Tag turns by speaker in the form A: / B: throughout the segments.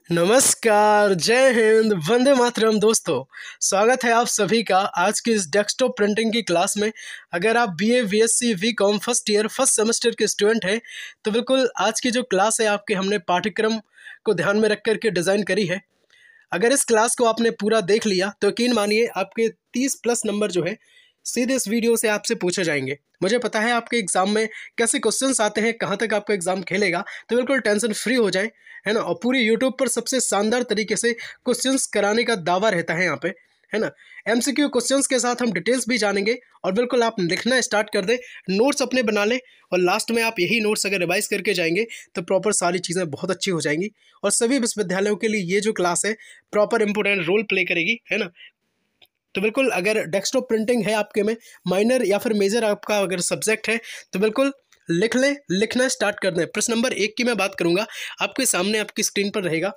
A: नमस्कार, जय हिंद, वंदे मातरम दोस्तों। स्वागत है आप सभी का आज की इस डेस्कटॉप प्रिंटिंग की क्लास में। अगर आप BA, BSc, BCom first year first semester के स्टूडेंट हैं तो बिल्कुल आज की जो क्लास है आपके हमने पाठ्यक्रम को ध्यान में रख कर के डिज़ाइन करी है। अगर इस क्लास को आपने पूरा देख लिया तो यकीन मानिए आपके 30+ नंबर जो है सीधे इस वीडियो से आपसे पूछे जाएंगे। मुझे पता है आपके एग्ज़ाम में कैसे क्वेश्चंस आते हैं, कहाँ तक आपका एग्ज़ाम खेलेगा, तो बिल्कुल टेंशन फ्री हो जाए, है ना। और पूरी यूट्यूब पर सबसे शानदार तरीके से क्वेश्चंस कराने का दावा रहता है यहाँ पे, है ना। एमसीक्यू क्वेश्चंस के साथ हम डिटेल्स भी जानेंगे और बिल्कुल आप लिखना स्टार्ट कर दें, नोट्स अपने बना लें और लास्ट में आप यही नोट्स अगर रिवाइज करके जाएंगे तो प्रॉपर सारी चीज़ें बहुत अच्छी हो जाएंगी और सभी विश्वविद्यालयों के लिए ये जो क्लास है प्रॉपर इंपोर्टेंट रोल प्ले करेगी, है ना। तो बिल्कुल अगर डेस्कटॉप प्रिंटिंग है आपके में माइनर या फिर मेजर आपका अगर सब्जेक्ट है तो बिल्कुल लिख लें, लिखना स्टार्ट कर दें। प्रश्न नंबर 1 की मैं बात करूंगा, आपके सामने आपकी स्क्रीन पर रहेगा।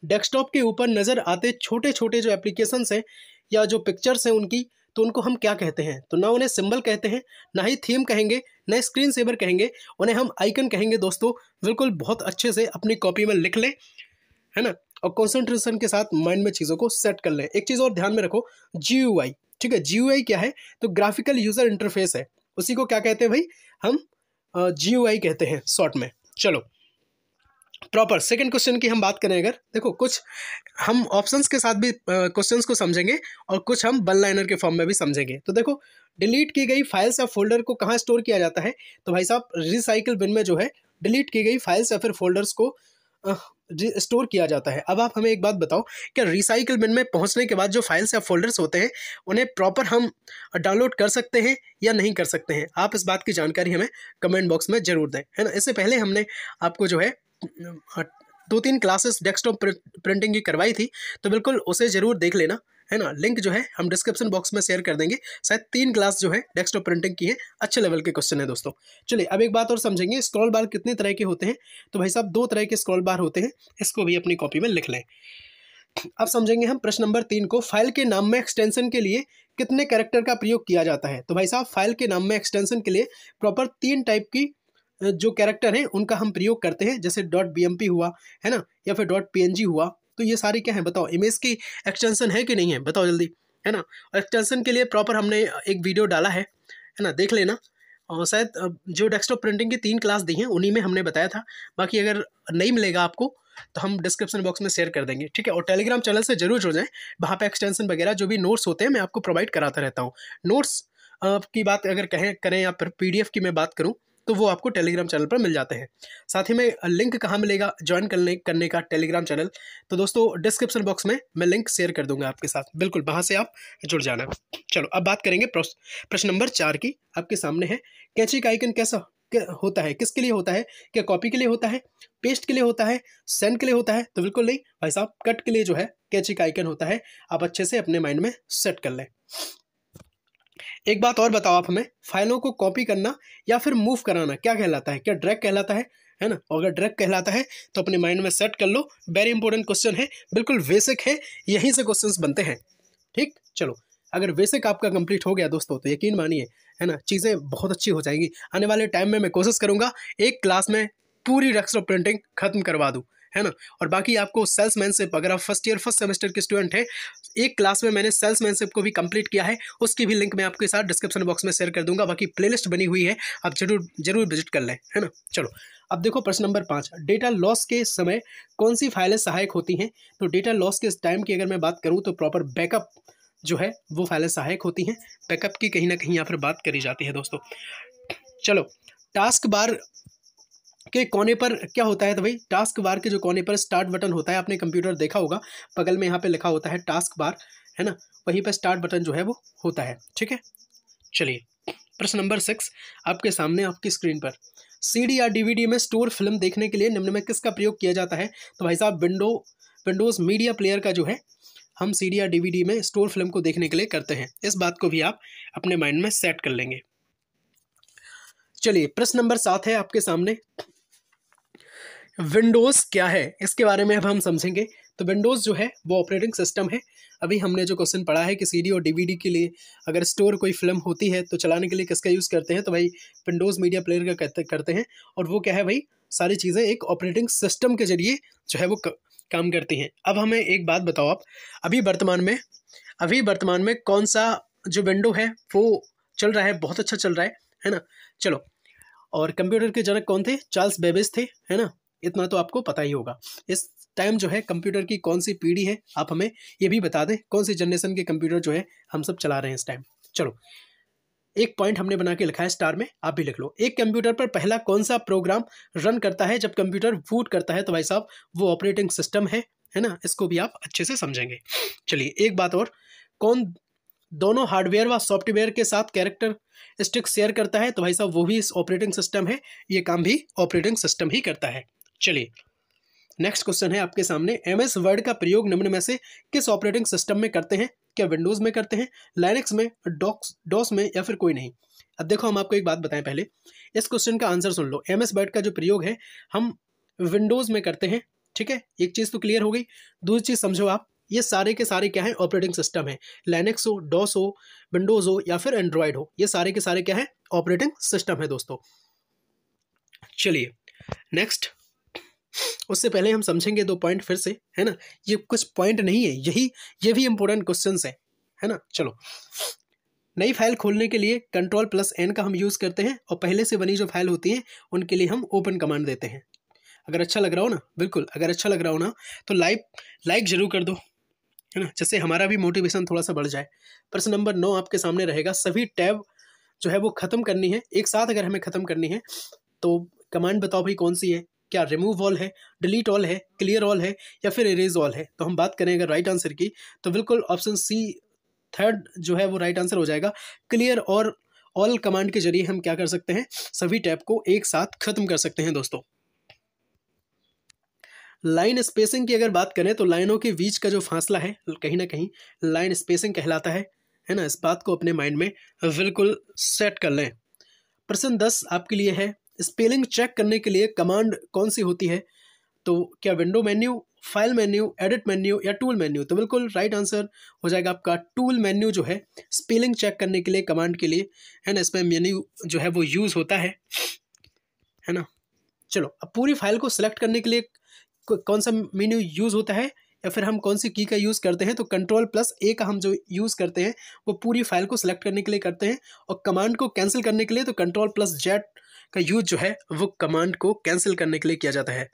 A: डेस्कटॉप के ऊपर नज़र आते छोटे छोटे जो एप्लीकेशंस हैं या जो पिक्चर्स हैं उनकी, तो उनको हम क्या कहते हैं? तो ना उन्हें सिंबल कहते हैं, ना ही थीम कहेंगे, ना स्क्रीन सेवर कहेंगे, उन्हें हम आइकन कहेंगे दोस्तों। बिल्कुल बहुत अच्छे से अपनी कॉपी में लिख लें, है ना, और कंसंट्रेशन के साथ माइंड में चीज़ों को सेट कर लें। एक चीज़ और ध्यान में रखो, GUI, ठीक है। GUI क्या है? तो ग्राफिकल यूज़र इंटरफेस है, उसी को क्या कहते हैं भाई? हम GUI कहते हैं शॉर्ट में। चलो प्रॉपर सेकंड क्वेश्चन की हम बात करें, अगर देखो कुछ हम ऑप्शंस के साथ भी क्वेश्चंस को समझेंगे और कुछ हम वन लाइनर के फॉर्म में भी समझेंगे। तो देखो, डिलीट की गई फाइल्स या फोल्डर को कहाँ स्टोर किया जाता है? तो भाई साहब रिसाइकिल बिन में जो है डिलीट की गई फाइल्स या फिर फोल्डर्स को स्टोर किया जाता है। अब आप हमें एक बात बताओ, क्या रिसाइकिल बिन में पहुंचने के बाद जो फाइल्स या फोल्डर्स होते हैं उन्हें प्रॉपर हम डाउनलोड कर सकते हैं या नहीं कर सकते हैं? आप इस बात की जानकारी हमें कमेंट बॉक्स में जरूर दें, है ना। इससे पहले हमने आपको जो है 2-3 क्लासेस डेस्कटॉप प्रिंटिंग की करवाई थी, तो बिल्कुल उसे ज़रूर देख लेना, है ना। लिंक जो है हम डिस्क्रिप्शन बॉक्स में शेयर कर देंगे। शायद 3 क्लास जो है डेस्कटॉप प्रिंटिंग की है, अच्छे लेवल के क्वेश्चन है दोस्तों। चलिए अब एक बात और समझेंगे, स्क्रॉल बार कितने तरह के होते हैं? तो भाई साहब 2 तरह के स्क्रॉल बार होते हैं, इसको भी अपनी कॉपी में लिख लें। अब समझेंगे हम प्रश्न नंबर 3 को, फाइल के नाम में एक्सटेंशन के लिए कितने कैरेक्टर का प्रयोग किया जाता है? तो भाई साहब फाइल के नाम में एक्सटेंशन के लिए प्रॉपर 3 टाइप की जो कैरेक्टर हैं उनका हम प्रयोग करते हैं, जैसे .bmp हुआ, है ना, या फिर .png हुआ। तो ये सारी क्या है बताओ? इमेज की एक्सटेंशन है कि नहीं है? बताओ जल्दी, है ना। और एक्सटेंशन के लिए प्रॉपर हमने एक वीडियो डाला है ना, देख लेना। और शायद जो डेस्कटॉप प्रिंटिंग की 3 क्लास दी हैं उन्हीं में हमने बताया था। बाकी अगर नहीं मिलेगा आपको तो हम डिस्क्रिप्शन बॉक्स में शेयर कर देंगे, ठीक है। और टेलीग्राम चैनल से जरूर जुड़ जाएं, वहाँ पे एक्सटेंशन वगैरह जो भी नोट्स होते हैं मैं आपको प्रोवाइड कराता रहता हूँ। नोट्स की बात अगर करें या फिर PDF की मैं बात करूँ तो वो आपको टेलीग्राम चैनल पर मिल जाते हैं। साथ ही में लिंक कहाँ मिलेगा ज्वाइन करने का टेलीग्राम चैनल? तो दोस्तों डिस्क्रिप्शन बॉक्स में मैं लिंक शेयर कर दूंगा आपके साथ, बिल्कुल वहाँ से आप जुड़ जाना। चलो अब बात करेंगे प्रश्न नंबर 4 की। आपके सामने है, कैंची का आइकन कैसा होता है, किसके लिए होता है? क्या कॉपी के लिए होता है, पेस्ट के लिए होता है, सेंड के लिए होता है? तो बिल्कुल नहीं भाई साहब, कट के लिए जो है कैंची का आइकन होता है। आप अच्छे से अपने माइंड में सेट कर लें। एक बात और बताओ आप हमें, फाइलों को कॉपी करना या फिर मूव कराना क्या कहलाता है? क्या ड्रैग कहलाता है ना। और अगर ड्रैग कहलाता है तो अपने माइंड में सेट कर लो, वेरी इंपॉर्टेंट क्वेश्चन है, बिल्कुल बेसिक है, यहीं से क्वेश्चंस बनते हैं, ठीक। चलो अगर बेसिक आपका कंप्लीट हो गया दोस्तों तो यकीन मानिए, है ना, चीज़ें बहुत अच्छी हो जाएंगी। आने वाले टाइम में मैं कोशिश करूंगा एक क्लास में पूरी डेस्कटॉप प्रिंटिंग खत्म करवा दूं, है ना। और बाकी आपको सेल्समैनशिप, अगर आप फर्स्ट ईयर फर्स्ट सेमेस्टर के स्टूडेंट हैं, एक क्लास में मैंने सेल्समैनशिप को भी कंप्लीट किया है, उसकी भी लिंक मैं आपके साथ डिस्क्रिप्शन बॉक्स में शेयर कर दूंगा। बाकी प्लेलिस्ट बनी हुई है, आप जरूर जरूर विजिट कर लें, है ना। चलो अब देखो प्रश्न नंबर 5, डेटा लॉस के समय कौन सी फाइलें सहायक होती हैं? तो डेटा लॉस के टाइम की अगर मैं बात करूँ तो प्रॉपर बैकअप जो है वो फाइलें सहायक होती हैं। बैकअप की कहीं ना कहीं यहाँ पर बात करी जाती है दोस्तों। चलो टास्क बार के कोने पर क्या होता है? तो भाई टास्क बार के जो कोने पर स्टार्ट बटन होता है, आपने कंप्यूटर देखा होगा, बगल में यहाँ पे लिखा होता है टास्क बार, है ना, वहीं पर स्टार्ट बटन जो है वो होता है, ठीक है। चलिए प्रश्न नंबर 6 आपके सामने आपकी स्क्रीन पर, CD या DVD में स्टोर फिल्म देखने के लिए निम्न में किसका प्रयोग किया जाता है? तो भाई साहब विंडोज़ मीडिया प्लेयर का जो है हम CD या DVD में स्टोर फिल्म को देखने के लिए करते हैं। इस बात को भी आप अपने माइंड में सेट कर लेंगे। चलिए प्रश्न नंबर 7 है आपके सामने, विंडोज़ क्या है, इसके बारे में अब हम समझेंगे। तो विंडोज़ जो है वो ऑपरेटिंग सिस्टम है। अभी हमने जो क्वेश्चन पढ़ा है कि CD और DVD के लिए अगर स्टोर कोई फिल्म होती है तो चलाने के लिए किसका यूज़ करते हैं? तो भाई विंडोज़ मीडिया प्लेयर का करते हैं। और वो क्या है भाई, सारी चीज़ें एक ऑपरेटिंग सिस्टम के जरिए जो है वो काम करती हैं। अब हमें एक बात बताओ आप, अभी वर्तमान में कौन सा जो विंडो है वो चल रहा है, बहुत अच्छा चल रहा है ना। चलो, और कंप्यूटर के जनक कौन थे? चार्ल्स बेबेज थे, है ना। इतना तो आपको पता ही होगा। इस टाइम जो है कंप्यूटर की कौन सी पीढ़ी है, आप हमें ये भी बता दें, कौन सी जनरेशन के कंप्यूटर जो है हम सब चला रहे हैं इस टाइम। चलो, एक पॉइंट हमने बना के लिखा है स्टार में, आप भी लिख लो। एक कंप्यूटर पर पहला कौन सा प्रोग्राम रन करता है जब कंप्यूटर बूट करता है? तो भाई साहब वो ऑपरेटिंग सिस्टम है ना। इसको भी आप अच्छे से समझेंगे। चलिए, एक बात और, कौन दोनों हार्डवेयर व सॉफ्टवेयर के साथ कैरेक्टरिस्टिक शेयर करता है? तो भाई साहब वो भी इस ऑपरेटिंग सिस्टम है, ये काम भी ऑपरेटिंग सिस्टम ही करता है। चलिए, नेक्स्ट क्वेश्चन है आपके सामने, एमएस वर्ड का प्रयोग निम्न में से किस ऑपरेटिंग सिस्टम में करते हैं? क्या विंडोज में करते हैं, लाइनक्स में, डॉस में, या फिर कोई नहीं? अब देखो, हम आपको एक बात बताएं, पहले इस क्वेश्चन का आंसर सुन लो। एमएस वर्ड का जो प्रयोग है हम विंडोज में करते हैं, ठीक है। एक चीज़ तो क्लियर हो गई। दूसरी चीज़ समझो आप, ये सारे के सारे क्या है? ऑपरेटिंग सिस्टम है। लाइनक्स हो, डॉस हो, विंडोज हो, या फिर एंड्रॉयड हो, ये सारे के सारे क्या है? ऑपरेटिंग सिस्टम है दोस्तों। चलिए नेक्स्ट, उससे पहले हम समझेंगे 2 पॉइंट फिर से, है ना। ये कुछ पॉइंट नहीं है, ये भी इंपॉर्टेंट क्वेश्चंस है ना। चलो, नई फाइल खोलने के लिए Ctrl+N का हम यूज़ करते हैं, और पहले से बनी जो फाइल होती है उनके लिए हम ओपन कमांड देते हैं। अगर अच्छा लग रहा हो ना, बिल्कुल अगर अच्छा लग रहा हो ना, तो लाइक जरूर कर दो, है ना, जिससे हमारा भी मोटिवेशन थोड़ा सा बढ़ जाए। प्रश्न नंबर 9 आपके सामने रहेगा। सभी टैब जो है वो ख़त्म करनी है एक साथ। अगर हमें ख़त्म करनी है तो कमांड बताओ भाई कौन सी है? क्या रिमूव ऑल है, डिलीट ऑल है, क्लियर ऑल है, या फिर इरेज ऑल है? तो हम बात करें अगर राइट आंसर की, तो बिल्कुल ऑप्शन सी थर्ड जो है वो राइट आंसर हो जाएगा। क्लियर और ऑल कमांड के जरिए हम क्या कर सकते हैं? सभी टैब को एक साथ खत्म कर सकते हैं दोस्तों। लाइन स्पेसिंग की अगर बात करें तो लाइनों के बीच का जो फासला है कहीं ना कहीं लाइन स्पेसिंग कहलाता है ना। इस बात को अपने माइंड में बिल्कुल सेट कर लें। प्रश्न 10 आपके लिए है, स्पेलिंग चेक करने के लिए कमांड कौन सी होती है? तो क्या window menu, file menu, edit menu, या टूल मेन्यू? तो बिल्कुल राइट आंसर हो जाएगा आपका टूल मेन्यू जो है स्पेलिंग चेक करने के लिए, कमांड के लिए, है ना। इसमें मेन्यू जो है वो यूज़ होता है ना। चलो, अब पूरी फाइल को सिलेक्ट करने के लिए कौन सा मेन्यू यूज़ होता है, या फिर हम कौन सी की का यूज़ करते हैं? तो Ctrl+A का हम जो यूज़ करते हैं वो पूरी फाइल को सिलेक्ट करने के लिए करते हैं, और कमांड को कैंसिल करने के लिए तो Ctrl+Z का यूज़ जो है वो कमांड को कैंसिल करने के लिए किया जाता है।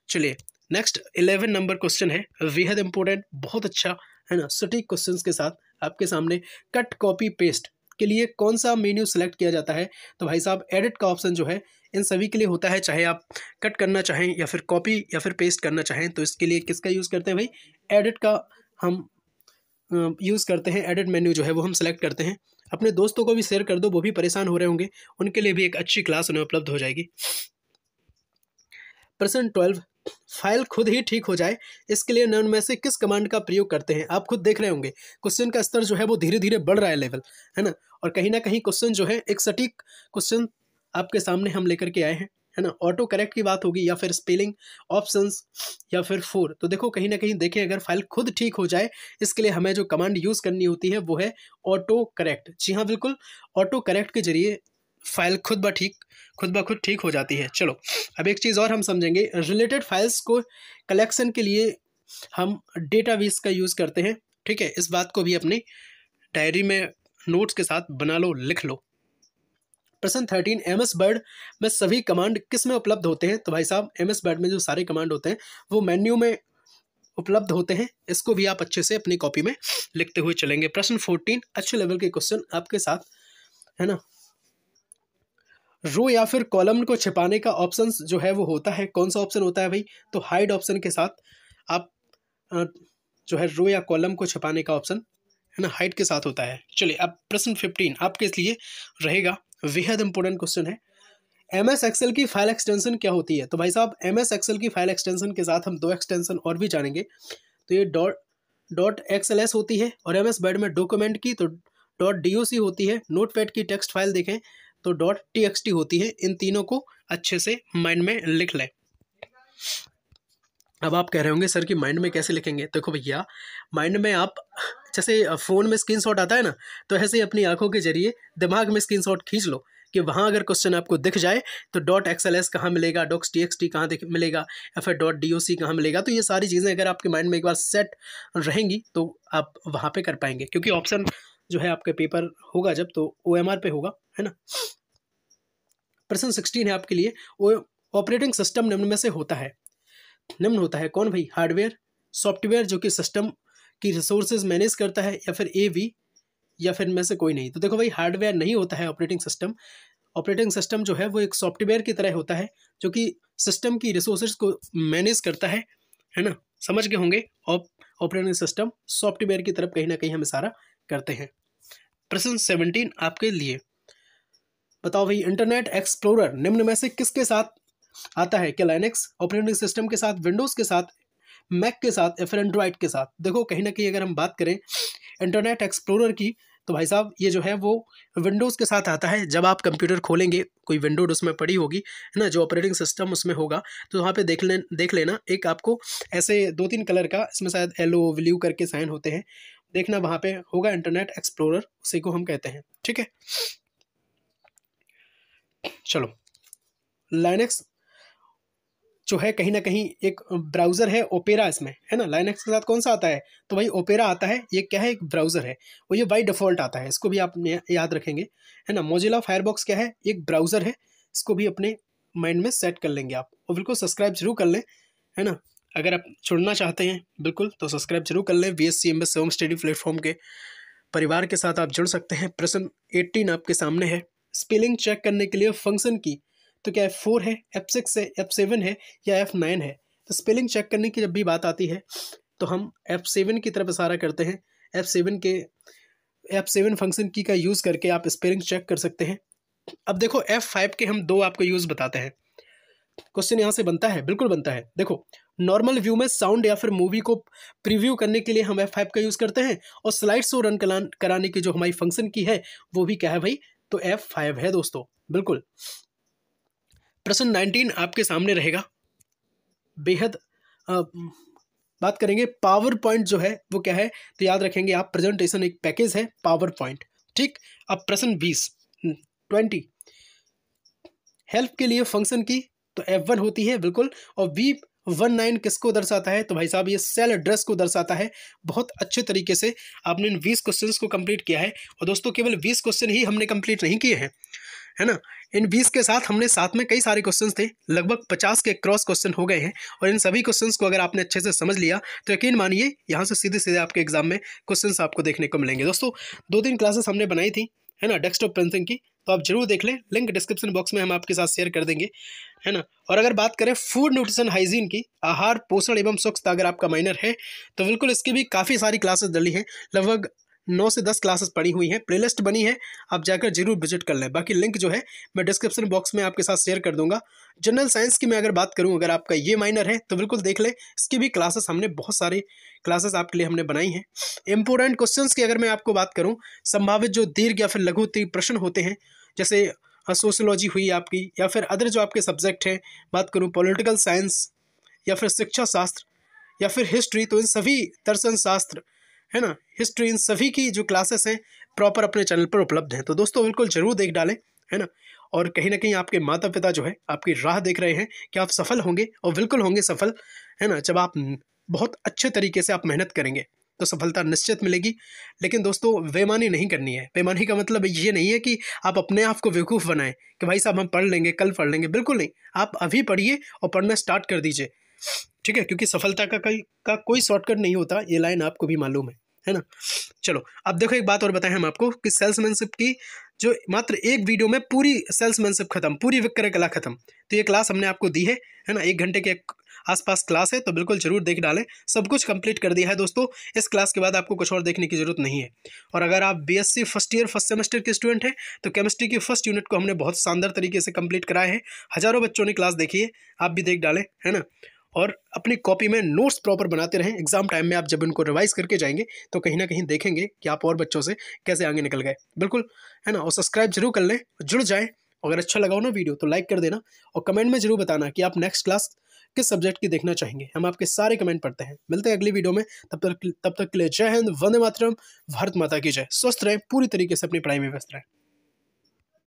A: चलिए नेक्स्ट 11 नंबर क्वेश्चन है, बेहद इंपॉर्टेंट, बहुत अच्छा, है ना, सटीक क्वेश्चंस के साथ आपके सामने। कट कॉपी पेस्ट के लिए कौन सा मेन्यू सेलेक्ट किया जाता है? तो भाई साहब एडिट का ऑप्शन जो है इन सभी के लिए होता है, चाहे आप कट करना चाहें या फिर कॉपी या फिर पेस्ट करना चाहें। तो इसके लिए किसका यूज़ करते हैं भाई? एडिट का हम यूज़ करते हैं। एडिट मेन्यू जो है वो हम सेलेक्ट करते हैं। अपने दोस्तों को भी शेयर कर दो, वो भी परेशान हो रहे होंगे, उनके लिए भी एक अच्छी क्लास उन्हें उपलब्ध हो जाएगी। प्रश्न 12, फाइल खुद ही ठीक हो जाए इसके लिए निम्न में से किस कमांड का प्रयोग करते हैं? आप खुद देख रहे होंगे क्वेश्चन का स्तर जो है वो धीरे धीरे बढ़ रहा है, लेवल, है ना। और कहीं ना कहीं क्वेश्चन जो है एक सटीक क्वेश्चन आपके सामने हम लेकर के आए हैं, है ना। ऑटो करेक्ट की बात होगी, या फिर स्पेलिंग ऑप्शंस, या फिर 4। तो देखो कहीं ना कहीं देखें, अगर फाइल खुद ठीक हो जाए इसके लिए हमें जो कमांड यूज़ करनी होती है वो है ऑटो करेक्ट। जी हाँ, बिल्कुल, ऑटो करेक्ट के जरिए फाइल खुद ब खुद ठीक हो जाती है। चलो, अब एक चीज़ और हम समझेंगे, रिलेटेड फाइल्स को कलेक्शन के लिए हम डेटाबेस का यूज़ करते हैं, ठीक है। इस बात को भी अपनी डायरी में नोट्स के साथ बना लो, लिख लो। प्रश्न 13, एमएस वर्ड में सभी कमांड किस में उपलब्ध होते हैं? तो भाई साहब एमएस वर्ड में जो सारे कमांड होते हैं वो मेन्यू में उपलब्ध होते हैं। इसको भी आप अच्छे से अपनी कॉपी में लिखते हुए चलेंगे। प्रश्न 14, अच्छे लेवल के क्वेश्चन आपके साथ, है ना। रो या फिर कॉलम को छिपाने का ऑप्शन जो है वो होता है, कौन सा ऑप्शन होता है भाई? तो हाइड ऑप्शन के साथ आप जो है रो या कॉलम को छिपाने का ऑप्शन, है ना, हाइड के साथ होता है। चलिए, अब प्रश्न 15 आपके लिए रहेगा, बेहद इंपॉर्टेंट क्वेश्चन है। एमएस एक्सेल की फाइल एक्सटेंशन क्या होती है? तो भाई साहब एमएस एक्सेल की फाइल एक्सटेंशन के साथ हम 2 एक्सटेंशन और भी जानेंगे। तो ये .xls होती है, और एमएस वर्ड में डॉक्यूमेंट की तो .doc होती है। नोटपैड की टेक्स्ट फाइल देखें तो .txt होती है। इन तीनों को अच्छे से माइंड में लिख लें। अब आप कह रहे होंगे सर कि माइंड में कैसे लिखेंगे? देखो भैया, माइंड में आप जैसे फ़ोन में स्क्रीनशॉट आता है ना, तो ऐसे ही अपनी आंखों के जरिए दिमाग में स्क्रीनशॉट खींच लो कि वहाँ अगर क्वेश्चन आपको दिख जाए तो .xls कहाँ मिलेगा, .txt कहाँ मिलेगा, या फिर .doc कहाँ मिलेगा। तो ये सारी चीज़ें अगर आपके माइंड में एक बार सेट रहेंगी तो आप वहाँ पे कर पाएंगे, क्योंकि ऑप्शन जो है आपके पेपर होगा जब तो OMR पे होगा, है ना। प्रश्न 16 है आपके लिए, ऑपरेटिंग सिस्टम निम्न में से होता है। निम्न होता है कौन भाई? हार्डवेयर, सॉफ्टवेयर जो कि सिस्टम की रिसोर्सेज मैनेज करता है, या फिर AV, या फिर इनमें से कोई नहीं। तो देखो भाई, हार्डवेयर नहीं होता है ऑपरेटिंग सिस्टम। ऑपरेटिंग सिस्टम जो है वो एक सॉफ्टवेयर की तरह होता है जो कि सिस्टम की रिसोर्सेज को मैनेज करता है ना। समझ गए होंगे, ऑपरेटिंग सिस्टम सॉफ्टवेयर की तरफ कहीं ना कहीं हम इशारा करते हैं। प्रश्न 17 आपके लिए, बताओ भाई, इंटरनेट एक्सप्लोरर निम्न में से किसके साथ आता है? क्या लाइनक्स ऑपरेटिंग सिस्टम के साथ, विंडोज़ के साथ, मैक के साथ, या फिर एंड्रॉइड के साथ? देखो कहीं ना कहीं अगर हम बात करें इंटरनेट एक्सप्लोरर की, तो भाई साहब ये जो है वो विंडोज़ के साथ आता है। जब आप कंप्यूटर खोलेंगे, कोई विंडोज उसमें पड़ी होगी, है ना, जो ऑपरेटिंग सिस्टम उसमें होगा, तो वहाँ पे देख लेना, एक आपको ऐसे 2-3 कलर का, इसमें शायद येलो ब्लू करके साइन होते हैं, देखना वहाँ पे होगा इंटरनेट एक्सप्लोरर, उसी को हम कहते हैं। ठीक है, चलो, लाइनक्स जो है कहीं ना कहीं एक ब्राउज़र है, ओपेरा इसमें, है ना। लाइनक्स के साथ कौन सा आता है? तो भाई ओपेरा आता है। ये क्या है? एक ब्राउज़र है, वो ये बाई डिफ़ॉल्ट आता है, इसको भी आप याद रखेंगे, है ना। मोजिला फायरबॉक्स क्या है? एक ब्राउज़र है, इसको भी अपने माइंड में सेट कर लेंगे आप, और बिल्कुल सब्सक्राइब जरूर कर लें, है ना। अगर आप जुड़ना चाहते हैं बिल्कुल तो सब्सक्राइब जरूर कर लें। VSC MS home study platform के परिवार के साथ आप जुड़ सकते हैं। प्रश्न 18 आपके सामने है, स्पेलिंग चेक करने के लिए फंक्शन की तो क्या F4 है, F6 है, F7 है, या F9 है? तो स्पेलिंग चेक करने की जब भी बात आती है तो हम F7 की तरफ इशारा करते हैं। F7 फंक्शन की का यूज़ करके आप स्पेलिंग चेक कर सकते हैं। अब देखो F5 के हम 2 आपको यूज़ बताते हैं। क्वेश्चन यहाँ से बनता है, बिल्कुल बनता है। देखो, नॉर्मल व्यू में साउंड या फिर मूवी को प्रीव्यू करने के लिए हम F5 का यूज़ करते हैं, और स्लाइड शो रन कराने की जो हमारी फंक्शन की है वो भी क्या है भाई? तो F5 है दोस्तों, बिल्कुल। प्रश्न 19 आपके सामने रहेगा, बेहद बात करेंगे पावर पॉइंट जो है वो क्या है, तो याद रखेंगे आप, प्रेजेंटेशन एक पैकेज है पावर पॉइंट। ठीक, अब प्रश्न 20 हेल्प के लिए फंक्शन की तो F1 होती है, बिल्कुल। और V19 किसको दर्शाता है? तो भाई साहब ये सेल एड्रेस को दर्शाता है। बहुत अच्छे तरीके से आपने इन 20 क्वेश्चंस को कंप्लीट किया है, और दोस्तों केवल 20 क्वेश्चन ही हमने कंप्लीट नहीं किए हैं, है ना। इन 20 के साथ हमने साथ में कई सारे क्वेश्चंस थे, लगभग 50 के क्रॉस क्वेश्चन हो गए हैं, और इन सभी क्वेश्चंस को अगर आपने अच्छे से समझ लिया तो यकीन मानिए यहाँ से सीधे सीधे आपके एग्जाम में क्वेश्चंस आपको देखने को मिलेंगे। दोस्तों 2-3 क्लासेस हमने बनाई थी, है ना, डेस्कटॉप प्रिंटिंग की, तो आप जरूर देख लें, लिंक डिस्क्रिप्शन बॉक्स में हम आपके साथ शेयर कर देंगे, है ना। और अगर बात करें फूड न्यूट्रिशन हाइजीन की, आहार पोषण एवं स्वच्छता, अगर आपका माइनर है तो बिल्कुल इसकी भी काफ़ी सारी क्लासेस डली हैं, लगभग 9 से 10 क्लासेस पड़ी हुई हैं, प्लेलिस्ट बनी है, आप जाकर जरूर विजिट कर लें। बाकी लिंक जो है मैं डिस्क्रिप्शन बॉक्स में आपके साथ शेयर कर दूंगा। जनरल साइंस की मैं अगर बात करूं, अगर आपका ये माइनर है तो बिल्कुल देख लें, इसकी भी क्लासेस हमने बहुत सारी क्लासेस आपके लिए हमने बनाई हैं। इंपॉर्टेंट क्वेश्चंस की अगर मैं आपको बात करूँ, संभावित जो दीर्घ या फिर लघु प्रश्न होते हैं, जैसे सोशियोलॉजी हुई आपकी, या फिर अदर जो आपके सब्जेक्ट हैं, बात करूँ पॉलिटिकल साइंस, या फिर शिक्षा शास्त्र, या फिर हिस्ट्री, तो इन सभी दर्शन शास्त्र, है ना, हिस्ट्री, इन सभी की जो क्लासेस हैं प्रॉपर अपने चैनल पर उपलब्ध हैं। तो दोस्तों बिल्कुल जरूर देख डालें, है ना। और कहीं ना कहीं आपके माता पिता जो है आपकी राह देख रहे हैं कि आप सफल होंगे, और बिल्कुल होंगे सफल, है ना। जब आप बहुत अच्छे तरीके से आप मेहनत करेंगे तो सफलता निश्चित मिलेगी। लेकिन दोस्तों बेईमानी नहीं करनी है। बेईमानी का मतलब ये नहीं है कि आप अपने आप को बेवकूफ़ बनाएं कि भाई साहब हम पढ़ लेंगे, कल पढ़ लेंगे, बिल्कुल नहीं। आप अभी पढ़िए और पढ़ना स्टार्ट कर दीजिए, ठीक है, क्योंकि सफलता का कोई शॉर्टकट नहीं होता, ये लाइन आपको भी मालूम है ना। चलो अब देखो, एक बात और बताएं हम आपको कि सेल्समैनशिप की जो मात्र एक वीडियो में पूरी सेल्समैनशिप खत्म, पूरी विक्रय कला खत्म, तो ये क्लास हमने आपको दी है ना। 1 घंटे के आसपास क्लास है, तो बिल्कुल जरूर देख डालें। सब कुछ कंप्लीट कर दिया है दोस्तों, इस क्लास के बाद आपको कुछ और देखने की जरूरत नहीं है। और अगर आप BSc first year first semester के स्टूडेंट हैं तो केमिस्ट्री की फर्स्ट यूनिट को हमने बहुत शानदार तरीके से कंप्लीट कराया है। हज़ारों बच्चों ने क्लास देखी है, आप भी देख डालें, है ना। और अपनी कॉपी में नोट्स प्रॉपर बनाते रहें। एग्जाम टाइम में आप जब उनको रिवाइज करके जाएंगे तो कहीं ना कहीं देखेंगे कि आप और बच्चों से कैसे आगे निकल गए, बिल्कुल, है ना। और सब्सक्राइब जरूर कर लें, जुड़ जाएं। अगर अच्छा लगा हो ना वीडियो तो लाइक कर देना, और कमेंट में जरूर बताना कि आप नेक्स्ट क्लास किस सब्जेक्ट की देखना चाहेंगे। हम आपके सारे कमेंट पढ़ते हैं। मिलते हैं अगली वीडियो में, तब तक के लिए जय हिंद, वंदे मातरम, भारत माता की जय। स्वस्थ रहें, पूरी तरीके से अपनी पढ़ाई में व्यस्त रहें।